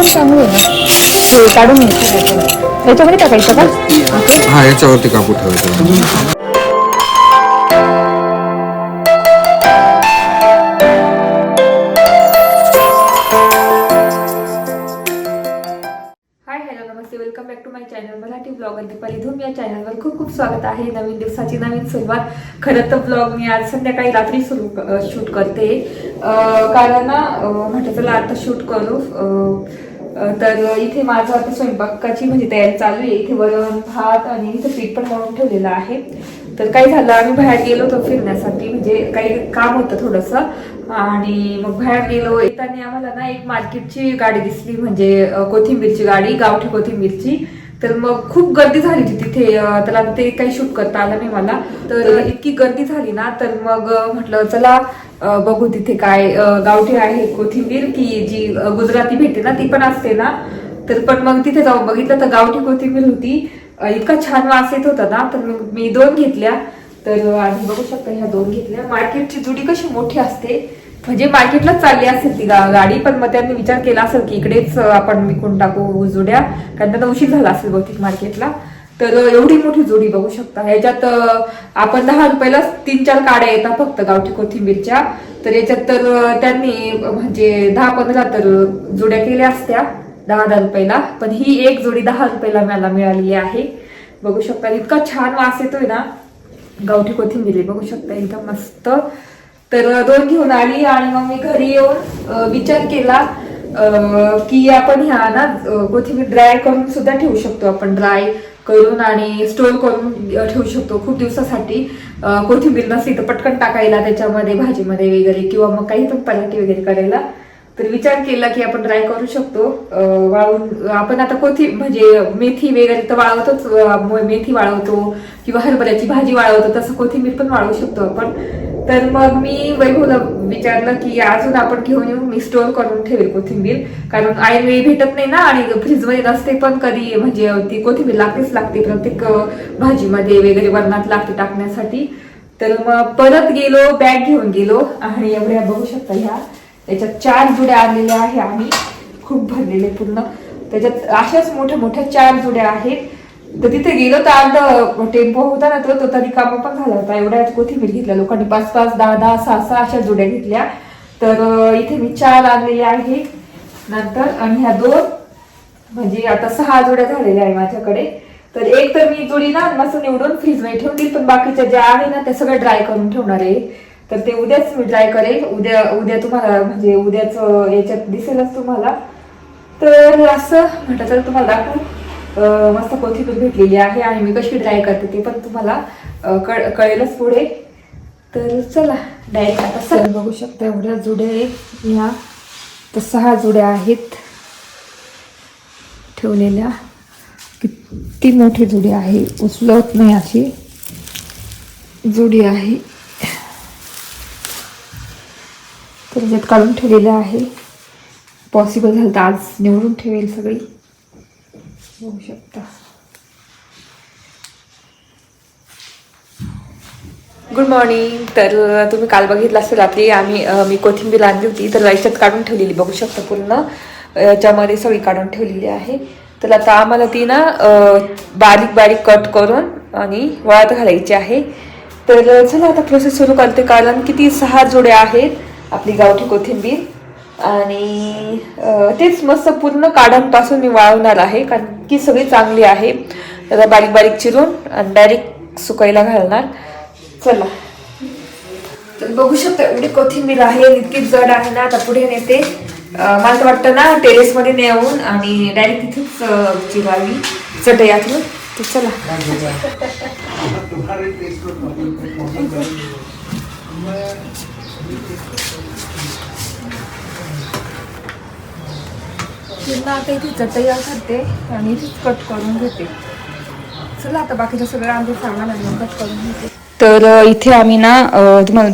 पण चांगलं आहे ना. हे काढून घ्यायचं याच्यामध्ये टाकायचं का? हा याच्यावरती कापूर ठेवायचं. नमस्ते, welcome back to my channel Marathi blogger Deepali Dhoom या चॅनलवर खूप खूप स्वागत आहे. नवीन दिवसाची नवीन सुरुवात. खरं तर ब्लॉग मी आज संध्याकाळी रात्री शूट करते, कारण ना म्हटलं चला आता शूट करू. तर इथे माझं आता स्वयंपाकाची म्हणजे तयारी चालू आहे. इथे वरण भात आणि इथे पीठ पण मळून ठेवलेलं आहे. तर काय झालं, आम्ही बाहेर गेलो होतो फिरण्यासाठी, म्हणजे काही काम होतं थोडंसं, आणि मग बाहेर गेलो. येताना आम्हाला ना एक मार्केटची गाडी दिसली, म्हणजे कोथिंबीरची गाडी, गावठी कोथिंबीरची. तर मग खूप गर्दी झाली होती तिथे. त्याला ते काही शूट करता आलं नाही मला. तर इतकी गर्दी झाली ना, तर मग म्हटलं चला बघू तिथे काय गावठी आहे कोथिंबीर की जी गुजराती भेटते ना ती पण असते ना. तर पण मग तिथे जाऊन बघितलं तर गावठी कोथिंबीर होती. इतका छान वास येत होता ना, तर मग मी 2 घेतल्या. तर आधी बघू शकता ह्या 2 घेतल्या. मार्केटची जुडी कशी मोठी असते, म्हणजे मार्केटलाच चालली असेल ती गाडी, पण मग त्यांनी विचार केला असेल की इकडेच आपण विकून टाकू जुड्या, कारण त्यांना उशीर झाला असेल बहुतेक मार्केटला. तर एवढी मोठी जोडी बघू शकता. ह्याच्यात आपण 10 रुपयाला 3-4 काड्या येतात फक्त गावठी कोथिंबीरच्या. तर याच्यात तर त्यांनी म्हणजे 10-15 तर जोड्या केल्या असत्या 10-10 रुपयाला, पण ही एक जोडी 10 रुपयाला मला मिळालेली आहे. बघू शकता इतका छान वास येतोय ना गावठी कोथिंबीर, बघू शकता एकदम मस्त. तर 2 घेऊन आली आणि मग मी घरी येऊन विचार केला की आपण ह्या ना कोथिंबीर ड्राय करून सुद्धा ठेवू शकतो. आपण ड्राय करून आणि स्टोर करून ठेवू शकतो खूप दिवसासाठी. कोथिंबीर नसली तर पटकन टाकायला त्याच्यामध्ये भाजीमध्ये वगैरे, किंवा मग काही पण पराठे वगैरे करायला. तर विचार केला की आपण ड्राय करू शकतो. वाळवून आपण आता म्हणजे मेथी वगैरे तर वाळवतोच, मेथी वाळवतो किंवा हरभऱ्याची भाजी वाळवतो, तसं कोथिंबीर पण वाळवू शकतो आपण. तर मग मी वैभवला विचारलं की अजून आपण घेऊन येऊ, मी स्टोर करून ठेवेल कोथिंबीर, कारण ऐनवेळी भेटत नाही ना आणि फ्रीजमध्ये नसते पण कधी, म्हणजे ती कोथिंबीर लागते प्रत्येक भाजीमध्ये वगैरे, वरणात लागते टाकण्यासाठी. तर मग परत गेलो, बॅग घेऊन गेलो आणि एवढ्या बघू शकता ह्या याच्यात 4 जुड्या आलेल्या आहे आणि खूप भरलेले पूर्ण. त्याच्यात अशाच मोठ्या मोठ्या 4 जुड्या आहेत. तर तिथे गेलो तर अर्ध टेम्पो होता ना तो तरी काम पण झाला होता. एवढ्या कोथिंबीर घेतल्या लोकांनी, 5-5, 10-10, 6-6 अशा जुड्या घेतल्या. तर इथे मी 4 आणलेल्या आहे नंतर, आणि ह्या 2 म्हणजे आता 6 जुड्या झालेल्या आहे माझ्याकडे. तर एक तर मी जुडी ना मस्त निवडून फ्रीजमध्ये ठेवून देईल, पण बाकीच्या ज्या आहे ना त्या सगळ्या ड्राय करून ठेवणार आहे. तर ते उद्याच मी ड्राय करेल. उद्या तुम्हाला म्हणजे उद्याच याच्यात दिसेलच तुम्हाला. तर असं म्हटलं तर तुम्हाला दाखवू. मस्त कोथिंबीर भेटलेली आहे आणि मी कशी ड्राय करते ते पण तुम्हाला कळेलच पुढे. तर चला डायरेक्ट आता सर बघू शकता एवढ्या जुड्या ह्या. तर 6 जुड्या आहेत ठेवलेल्या. किती मोठी जुडी आहे, उचलत नाही अशी जुडी आहे. तर याच्यात काढून ठेवलेलं आहे. पॉसिबल झालं तर आज निवडून ठेवेल सगळी, बघू शकता. Good morning. तर तुम्ही काल बघितलं असेल रात्री मी कोथिंबीर आणली होती, तर याच्यात काढून ठेवलेली बघू शकता पूर्ण. याच्यामध्ये सगळी काढून ठेवलेली आहे. तर आता आम्हाला ती ना बारीक बारीक कट करून आणि वाळत घालायची आहे. तर चला आता प्रोसेस सुरू करते, कारण किती 6 जोड्या आहेत आपली गावठी कोथिंबीर. आणि तेच मस्त पूर्ण काढांपासून मी वाळवणार आहे, कारण की सगळी चांगली आहे. त्याला बारीक बारीक चिरून आणि डायरेक्ट सुकायला घालणार. चला, तर बघू शकता एवढी कोथिंबीर आहे, इतकी जड आहे ना. आता पुढे नेते, मला तर वाटतं ना टेरेसमध्ये नेऊन आणि डायरेक्ट तिथेच चिरावी चटयातून. तर चला आता इथे चटया करते आणि इथेच कट करून घेते. चला आता बाकीचं सगळं आमचे सामान कट करून घेते. तर इथे आम्ही ना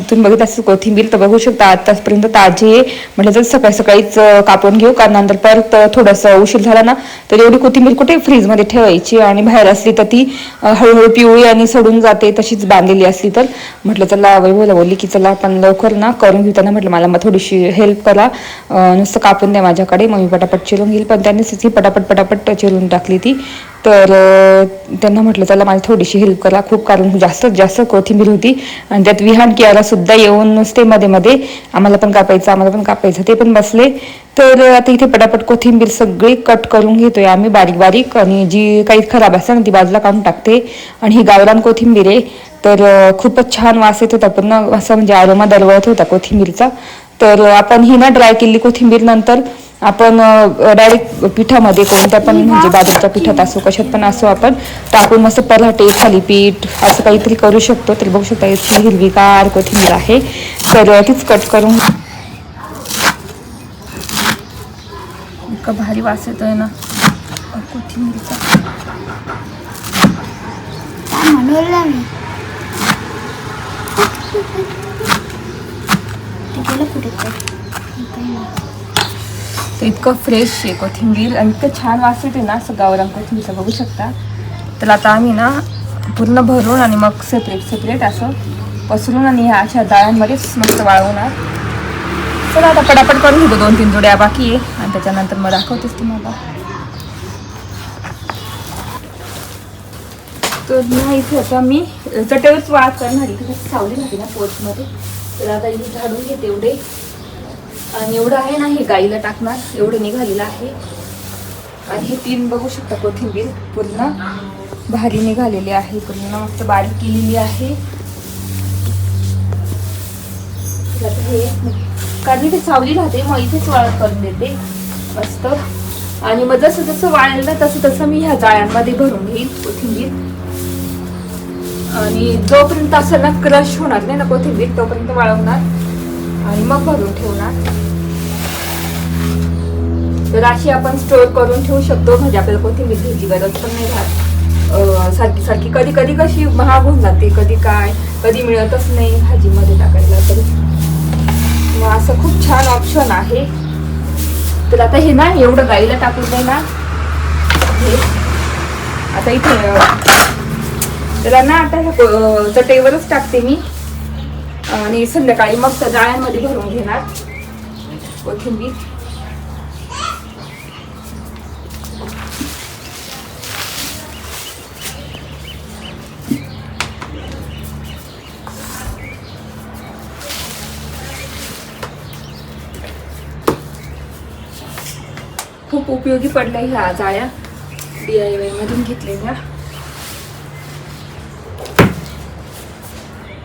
तुम्ही बघित असेल कोथिंबीर तर बघू शकता आतापर्यंत ताजी आहे. म्हटलं तर सकाळी सकाळीच कापून घेऊ, कारण नंतर परत थोडंसं उशीर झाला ना तर एवढी कोथिंबीर कुठे फ्रीजमध्ये ठेवायची, आणि बाहेर असली तर ती हळूहळू पिवळी आणि सडून जाते. तशीच बांधलेली असली तर म्हटलं चला वैभवला बोलली की चला आपण लवकर ना करून घेऊ. त्यांना म्हटलं मला मग थोडीशी हेल्प करा, नुसतं कापून द्या माझ्याकडे, मग मी पटापट चिरून घेईल. पण त्यांनी ती पटापट चिरून टाकली ती. तर त्यांना म्हटलं चला माझी थोडीशी हेल्प करा, खूप कारण जास्त कोथिंबीर होती. आणि त्यात विहान कियाला सुद्धा येऊन नुसते मध्ये मध्ये आम्हाला पण कापायचं ते पण बसले. तर आता इथे पटापट कोथिंबीर सगळी कट करून घेतोय आम्ही बारीक बारीक, आणि जी काही खराब असते ना ती बाजूला काढून टाकते. आणि ही गावरान कोथिंबीर आहे, तर खूपच छान वास येत होता, पण असं म्हणजे आरोमा दरवळत होता कोथिंबीरचा. तर आपण ही ना ड्राय केली कोथिंबीर नंतर आपण डायरेक्ट पिठामध्ये कोणत्या पण म्हणजे बाजरीच्या पिठात असो कशात पण असो आपण टाकून मस्त पराठे थालीपीठ असं काहीतरी करू शकतो. तर बघू शकता इतकी हिरवीगार कोथिंबीर आहे, तर तीच कट करून. इतका भारी वास येतोय ना कोथिंबीरचा. तर इतकं फ्रेश आहे कोथिंबीर आणि इतकं छान वास येते ना असं गावरान कोथिंबीरचं बघू शकता. तर आता आम्ही ना पूर्ण भरून आणि मग सेपरेट असं पसरून आणि ह्या अशा डाळ्यांमध्येच मस्त वाळवणार. चला आता पटापट करून घेतो, 2-3 जोड्या बाकी आहे आणि त्याच्यानंतर मग दाखवतेच तुम्हाला. तर ना इथे आता मी चटेवरच वाळत करणार, इथे खूप सावली होती ना पोर्चमध्ये. तर आता इथे झाडून घेते एवढे, आणि एवढं आहे ना हे गाईला टाकणार, एवढं निघालेलं आहे. आणि हे 3 बघू शकता कोथिंबीर पूर्ण भारी निघालेली आहे, पूर्ण मस्त बारीक केलेली आहे. हे कारण इथे सावली राहते मग इथेच वाळत करून देते मस्त. आणि मग जसं जसं वाळेल ना तसं मी ह्या जाळ्यांमध्ये भरून घेईल कोथिंबीर. आणि जोपर्यंत असं ना क्रश होणार नाही ना कोथिंबीर तोपर्यंत वाळवणार आणि मग भरून ठेवणार. तर अशी आपण स्टोर करून ठेवू शकतो, म्हणजे आपल्याला कोथिंबीर घ्यायची गरज पण नाही राहत. सारखी कधी कशी महाग होऊन जाते, कधी मिळतच नाही भाजीमध्ये टाकायला. तरी मग असं खूप छान ऑप्शन आहे. तर आता हे ना एवढं गाईला टाकून देणार हे आता इथे. तर ना आता ह्या चटईवरच टाकते मी, आणि संध्याकाळी मग त्या जाळ्यांमध्ये भरून घेणार कोथिंबीर. खूप उपयोगी पडल्या ह्या जाळ्या, DIY मधून घेतलेल्या.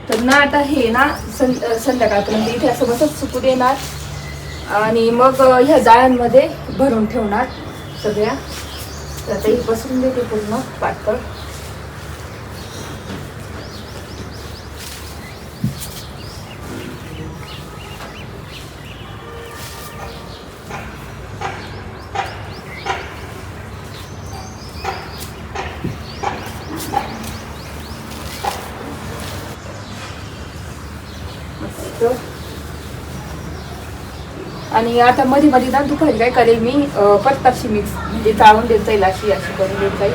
तर ना आता हे ना संध्याकाळपर्यंत इथे असं बसत सुकू देणार, आणि मग ह्या जाळ्यांमध्ये भरून ठेवणार सगळ्या. तर आता ही बसून देते पूर्ण पातळ. आणि आता मध्ये मध्ये ना दुपारी काय करेल मी पत्ताशी मिक्स म्हणजे चाळून देत जाईल, अशी करून देत जाईल.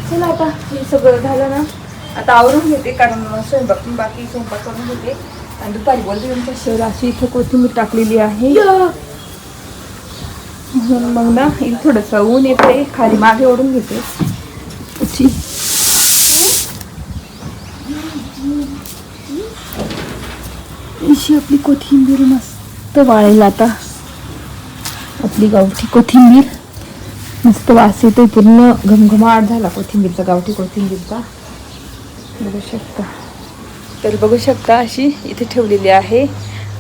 चला आता हे सगळं झालं ना आता आवरून घेते, कारण बाकी स्वयंपाक करून घेते. आणि दुपारी बोलते तुमच्या शहर अशी इथे कोथिंबीर टाकलेली आहे, म्हणून मग ना इथे थोडंसं ऊन येते, खाली मागे ओढून घेते अशी. अशी आपली कोथिंबीर मस्त वाळेल. आता आपली गावठी कोथिंबीर मस्त वास येतोय, पूर्ण घमघमाट झाला कोथिंबीरचा, गावठी कोथिंबीरचा. बघू शकता. तर बघू शकता अशी इथे ठेवलेली आहे,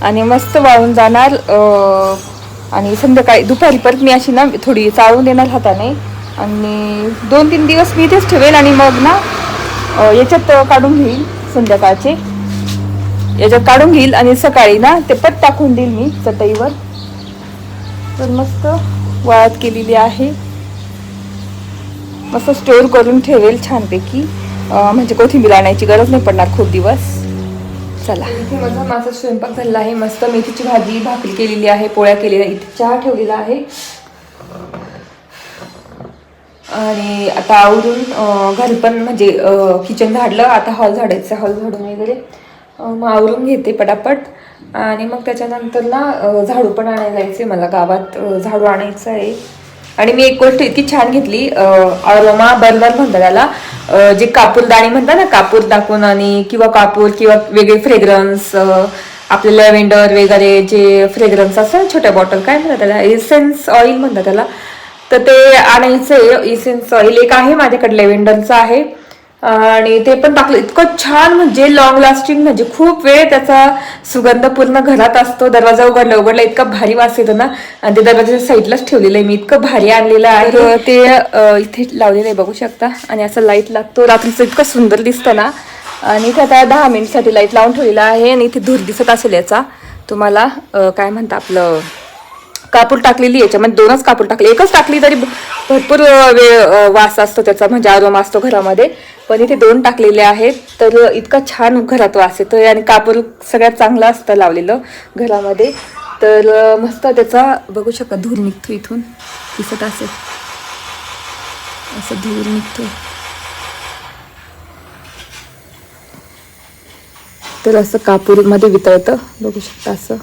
आणि मस्त वाळून जाणार. आणि संध्याकाळी दुपारी परत मी अशी ना थोडी चाळून देणार हाताने, आणि 2-3 दिवस मी इथेच ठेवेल. आणि मग ना याच्यात काढून घेईल, संध्याकाळचे याच्यात काढून घेईल, आणि सकाळी ना ते पट टाकून देईल मी चटईवर. तर मस्त वाळत केलेली आहे. मस्त स्टोअर करून ठेवेल छानपैकी. म्हणजे कोथिंबीर आणायची गरज नाही पडणार खूप दिवस. चला, इथे माझा स्वयंपाक झालेला आहे. मस्त मेथीची भाजी भाकरी केलेली आहे, पोळ्या केलेल्या, इथे चहा ठेवलेला आहे. आणि आता आवरून घर पण म्हणजे किचन झाडलं, आता हॉल झाडायचं. हॉल झाडून वगैरे मग आवरून घेते पटापट. आणि मग त्याच्यानंतर ना झाडू पण आणायला जायचे मला, गावात झाडू आणायचं आहे. आणि मी एक गोष्ट इतकी छान घेतली, अरोमा बर्नर म्हणतात त्याला, जे कापूरदाणी म्हणतात ना, कापूर टाकून आणि किंवा कापूर किंवा वेगळे फ्रेग्रन्स, आपले लॅव्हेंडर वगैरे जे फ्रेग्रन्स असतात छोट्या बॉटल, काय म्हणतात त्याला, इसेन्स ऑइल म्हणतात त्याला. तर ते आणायचं इसेन्स ऑइल. एक आहे माझ्याकडे लॅव्हेंडरचं आहे आणि ते पण टाकलं. इतकं छान म्हणजे लॉंग लास्टिंग, म्हणजे खूप वेळ त्याचा सुगंध पूर्ण घरात असतो. दरवाजा उघडला इतका भारी वास येतो ना. आणि ते दरवाजाच्या साईडलाच ठेवलेलं आहे मी, इतकं भारी आणलेलं आहे ते. इथे लावलेलं आहे बघू शकता. आणि असं लाईट लागतो रात्रीचं, इतकं सुंदर दिसतं ना. आणि इथे आता 10 मिनिटसाठी लाईट लावून ठेवलेला आहे. आणि इथे धूर दिसत असेल याचा तुम्हाला, काय म्हणता आपलं कापूर टाकलेली, याच्यामध्ये 2च कापूर टाकले. एकच टाकली तरी भरपूर वेळ वास असतो त्याचा, म्हणजे आरोमा असतो घरामध्ये. पण इथे 2 टाकलेले आहेत, तर इतका छान घरात वास येतोय. आणि कापूर सगळ्यात चांगलं असतं लावलेलं घरामध्ये. तर मस्त त्याचा बघू शकता धूर निघतो, इथून दिसत असेल असं धूर निघतो. तर असं कापूरमध्ये वितळतं बघू शकता असं.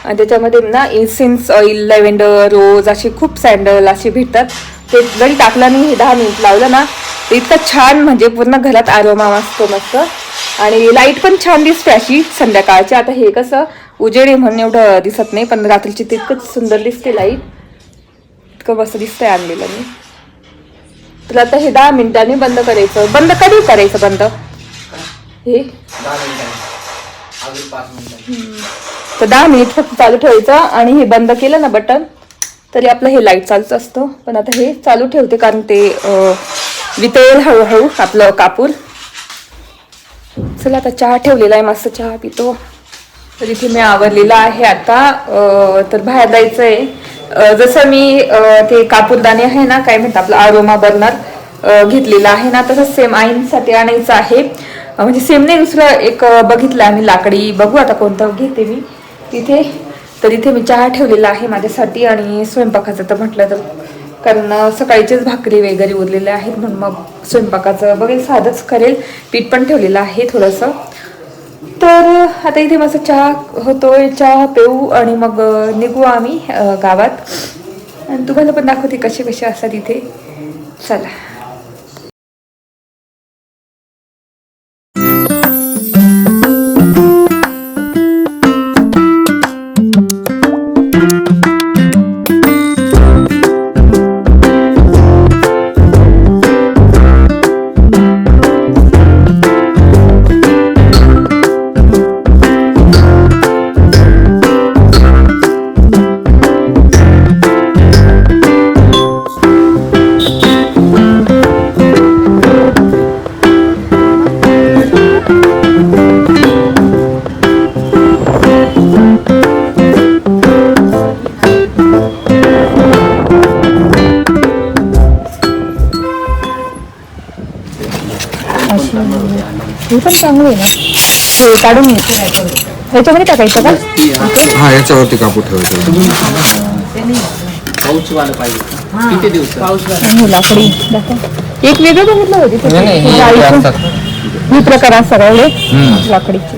आणि त्याच्यामध्ये ना इन्सेन्स ऑइल, लॅव्हेंडर, रोज असे खूप सॅन्डल असे भेटतात. ते जरी टाकलं नाही, 10 मिनिट लावलं ना, तर इतकं छान म्हणजे पूर्ण घरात आरोमा असतो मस्त. आणि लाईट पण छान दिसते अशी संध्याकाळची. आता हे कसं उजेड आहे म्हणून एवढं दिसत नाही, पण रात्रीची तितकंच सुंदर दिसते लाईट. इतकं मस्त दिसतंय आणलेलं मी. तर आता हे 10 मिनिटांनी बंद करायचं. बंद कधी करायचं बंद हे? तर 10 मिनिट फक्त चालू ठेवायचं. आणि हे बंद केलं ना बटन, तरी आपलं हे लाईट चालूच असतो. पण आता हे चालू ठेवते कारण ते वितळेल हळूहळू आपलं कापूर. चला, आता चहा ठेवलेला आहे, मस्त चहा पितो. तर इथे मी आवरलेला आहे आता. तर बाहेर जायचं आहे. जसं मी ते कापूरदाणे आहे ना, काय म्हणतात आपलं अरोमा बर्नर घेतलेला आहे ना, तसंच सेम आईंसाठी आणायचं आहे. म्हणजे सेम नाही, दुसरं एक बघितलं आम्ही लाकडी, बघू आता कोणतं घेते मी तिथे. तर इथे मी चहा ठेवलेला आहे माझ्यासाठी. आणि स्वयंपाकाचं तर म्हटलं तर, कारण सकाळीचेच भाकरी वगैरे उरलेले आहेत, म्हणून मग स्वयंपाकाचं बघेल, साधंच करेल. पीठ पण ठेवलेलं आहे थोडंसं. तर आता इथे माझा चहा होतोय, चहा पिऊ आणि मग निघू आम्ही गावात. आणि तुम्हाला पण दाखवते कसे कसे असतात इथे. चला. हे पण चांगलं आहे ना, हे काढून घ्यायचं. याच्यामध्ये टाकायचं का? हा, याच्यावरती कापूर ठेवायचं. किती दिवस लाकडी दाखव. एक वेगळं बघितलं होते ही प्रकार असतात एवढे लाकडीचे.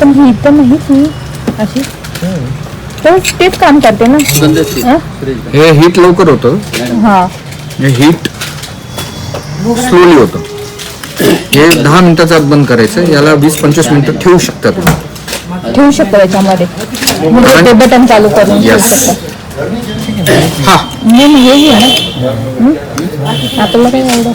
पण ही तर नाही अशी, तेच काम करते ना. हे हीट लवकर होतं, हे हीट स्लोली होतं. हे 10 मिनिटाचा बंद करायचं. याला 20-25 मिनिटं ठेवू शकतात. ठेवू शकतो याच्यामध्ये, म्हणजे ते बटन चालू करून ठेवू शकतो. हा, नाही हे घे ना आपल्याला काय एवढं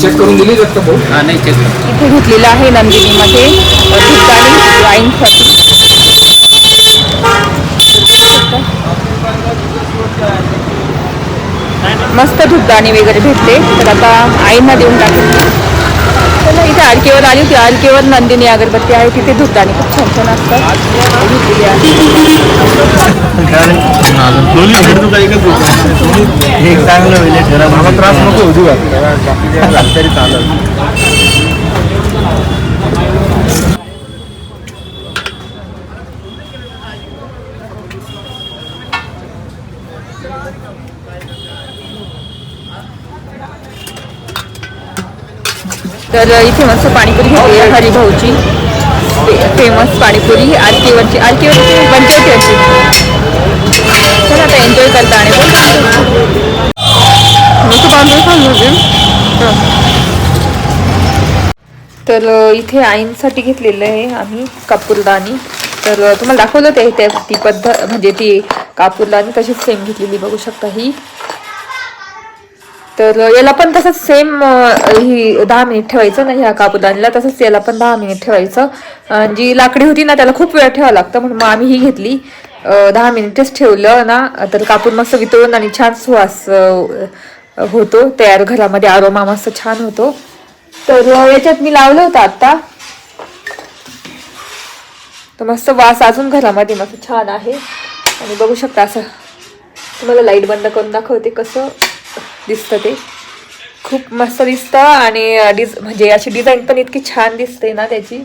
चेक करून दिली जातं भाऊ. हा नाही चेक इथे घेतलेलं आहे नंदिनीमध्ये ठिकाणी वाईनसाठी. मस्त धूपदाणी वगैरे भेटते. तर आता आईंना देऊन टाकेल. चला इथे आरकेवर आली होती. आरकेवर नंदिनी अगरबत्ती आहे, तिथे धूपदाणी खूप छान छान असतात. घेतलेली आहे. एक चांगलं होईल मला त्रास नको होऊ तरी चालेल. तर इथे मस्त पाणीपुरी घेतली आहे हरिभाऊची. फेमस पाणीपुरी आरकेवरची बनते होती अशी. चला आता एन्जॉय करता आणि तर इथे आईंसाठी घेतलेलं आहे आम्ही कापूरदानी. तर तुम्हाला दाखवलं ते ती पद्धत म्हणजे ती कापूरदानी तशीच सेम घेतलेली बघू शकता ही. तर याला पण तसंच सेम ही 10 मिनिट ठेवायचं ना ह्या कापूरदानीला, तसंच याला पण 10 मिनिट ठेवायचं. जी लाकडी होती ना त्याला खूप वेळ ठेवावं लागतं, म्हणून मग आम्ही ही घेतली. 10 मिनिटच ठेवलं ना तर कापूर मस्त वितळून आणि छान सुवास होतो तयार, घरामध्ये आरोमा मस्त छान होतो. तर याच्यात मी लावलं होतं आता, तर मस्त वास अजून घरामध्ये मस्त छान आहे. आणि बघू शकता असं तुम्हाला लाईट बंद करून दाखवते कसं दिसतं ते. खूप मस्त दिसतं आणि म्हणजे अशी डिझाईन पण इतकी छान दिसते ना त्याची.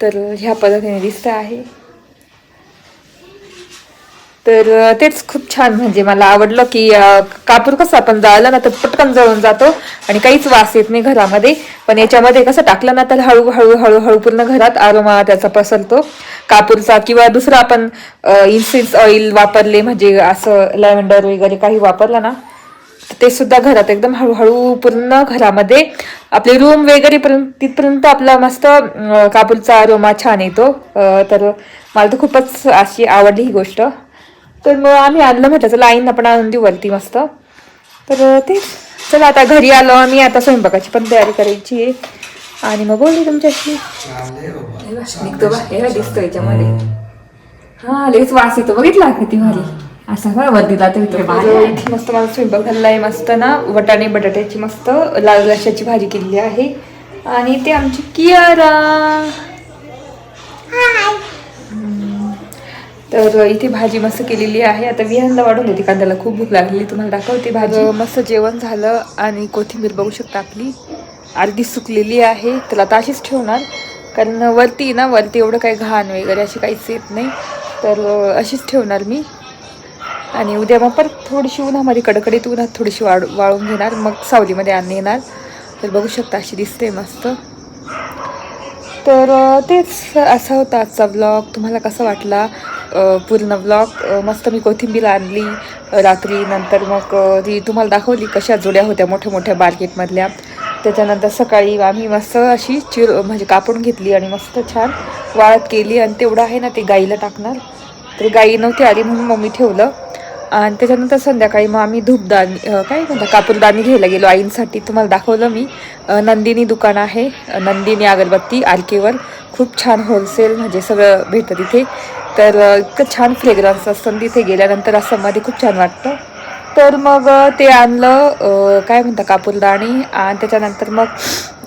तर ह्या पद्धतीने दिसतं आहे. तर तेच खूप छान म्हणजे मला आवडलं की कापूर कसं आपण जाळलं ना तर पटकन जळून जातो आणि काहीच वास येत नाही घरामध्ये. पण याच्यामध्ये कसं टाकलं ना तर हळूहळू पूर्ण घरात आरोमा त्याचा पसरतो कापूरचा. किंवा दुसरं आपण इन्सेन्स ऑइल वापरले म्हणजे असं लॅव्हेंडर वगैरे काही वापरलं ना ते सुद्धा घरात एकदम हळूहळू पूर्ण घरामध्ये आपले रूम वगैरे तिथपर्यंत आपला मस्त कापूरचा आरोमा छान येतो. तर मला तर खूपच अशी आवडली ही गोष्ट. तर मग आम्ही आणलं म्हटलं चला आईंना पण आणून देऊ वरती मस्त. तर ते चला आता घरी आलो आम्ही. आता स्वयंपाकाची पण तयारी करायची आहे आणि मग बोलली तुमच्याशी. निघतो बा हे दिसतो याच्यामध्ये. हा लेच वास येतो बघितला किती भारी असा का वरतीला तर इथे मस्त मला स्वयंपाक झालेला आहे. मस्त ना वटाणे बटाट्याची मस्त लाल रश्याची भाजी केलेली आहे. आणि ते आमची कियारा. तर इथे भाजी मस्त केलेली आहे. आता विहानला वाढून देते कांद्याला खूप भूक लागलेली, तुम्हाला दाखवते भाजी. मस्त जेवण झालं आणि कोथिंबीर बघू शकता आपली अर्धी सुकलेली आहे. तर आता अशीच ठेवणार कारण वरती एवढं काही घाण वगैरे अशी काहीच येत नाही. तर अशीच ठेवणार मी. आणि उद्या मग परत थोडीशी उन्हामध्ये कडकडीत उन्हात थोडीशी वाळून घेणार, मग सावलीमध्ये आणून येणार. तर बघू शकता अशी दिसते मस्त. तर तेच असा होता आजचा व्लॉग. तुम्हाला कसा वाटला पूर्ण व्लॉग? मस्त मी कोथिंबीर आणली रात्री, नंतर मग ती तुम्हाला दाखवली कशा जोड्या होत्या मोठ्या मोठ्या मार्केटमधल्या. त्याच्यानंतर सकाळी आम्ही मस्त अशी म्हणजे कापून घेतली आणि मस्त छान वाळत केली. आणि तेवढं आहे ना ते गाईला टाकणार. तर गाई नव्हती आली म्हणून मग मी ठेवलं. आणि त्याच्यानंतर संध्याकाळी मग आम्ही धूपदानी कापूरदानी घ्यायला गेलो आईंसाठी. तुम्हाला दाखवलं मी. नंदिनी दुकान आहे, नंदिनी अगरबत्ती आरकेवर. खूप छान होलसेल म्हणजे सगळं भेटतं तिथे. तर इतकं छान फ्रेग्रन्स असतं तिथे गेल्यानंतर असं मध्ये खूप छान वाटतं. तर मग ते आणलं कापूरदानी. आणि त्याच्यानंतर मग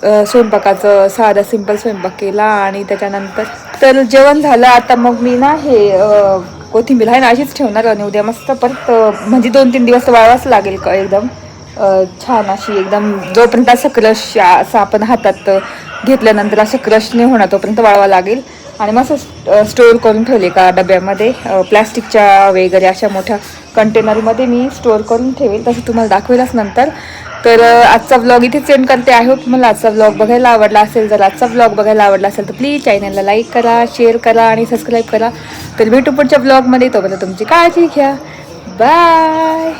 स्वयंपाकाचं साधा सिंपल स्वयंपाक केला. आणि त्याच्यानंतर तर जेवण झालं. आता मग मी ना हे कोथिंबीर आहे ना अशीच ठेवणार आणि उद्या मस्त परत म्हणजे 2-3 दिवस वाळवाच लागेल का एकदम छान अशी एकदम. जोपर्यंत असं क्रश असं आपण हातात घेतल्यानंतर असं क्रश नाही होणार तोपर्यंत वाळवा लागेल. आणि मस्त स्टोअर करून ठेवले का डब्यामध्ये प्लॅस्टिकच्या वगैरे अशा मोठ्या कंटेनरमध्ये मी स्टोअर करून ठेवेल. तसं तुम्हाला दाखवेलच नंतर. तर आजचा व्लॉग इथेच एंड करते. आय होप तुम्हाला आजचा व्लॉग बघायला आवडला असेल. जर आजचा व्लॉग बघायला आवडला असेल तर प्लीज चॅनलला लाईक करा, शेअर करा आणि सबस्क्राईब करा. तर भेटू पुढच्या व्लॉगमध्ये. तोपर्यंत तुमची काळजी घ्या. बाय.